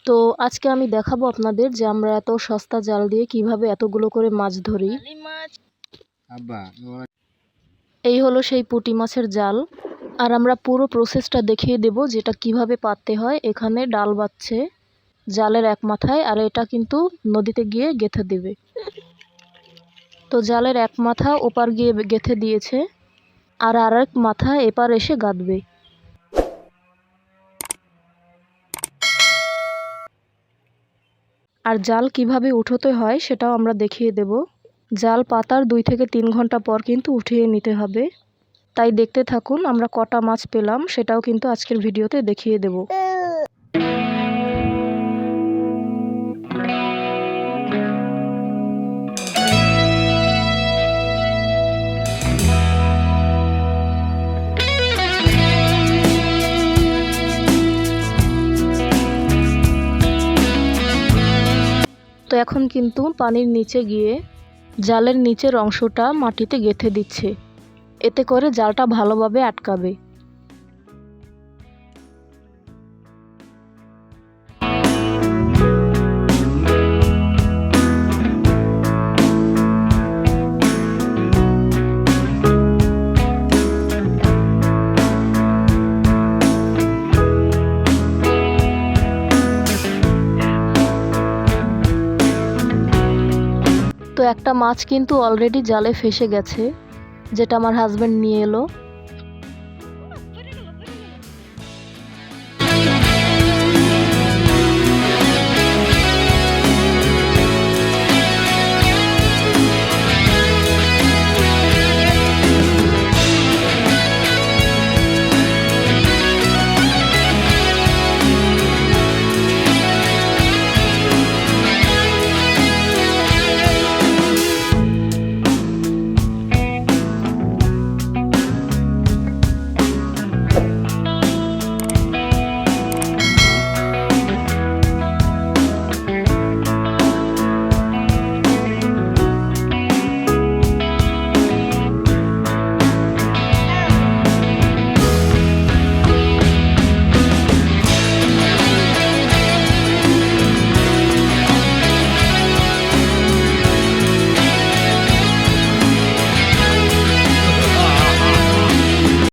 তো আজকে আমি দেখাবো আপনাদের যে আমরা এত সস্তা জাল দিয়ে কিভাবে এতগুলো করে মাছ ধরি। এই হলো সেই পুঁটি মাছের জাল। আর আমরা পুরো প্রসেসটা দেখিয়ে দেব যেটা কিভাবে পাততে হয়। এখানে ডাল বাচ্ছে জালের এক মাথায়, আর এটা কিন্তু নদীতে গিয়ে গেঁথে দেবে। তো জালের এক মাথা ওপার গিয়ে গেঁথে দিয়েছে, আর আরেক মাথা এপার এসে গাঁথবে। আর জাল কিভাবে উঠোতে হয় সেটাও আমরা দেখিয়ে দেব। জাল পাতার 2 থেকে 3 ঘন্টা পর কিন্তু উঠিয়ে নিতে হবে। তাই দেখতে থাকুন আমরা কটা মাছ পেলাম সেটাও কিন্তু আজকের ভিডিওতে দেখিয়ে দেব। তো এখন কিন্তু পানির নিচে গিয়ে জালের নিচের অংশটা মাটিতে গেঁথে দিচ্ছে, এতে করে জালটা ভালোভাবে আটকাবে। তো একটা মাছ কিন্তু অলরেডি জালে ফেসে গেছে, যেটা আমার হাজবেন্ড নিয়ে এলো।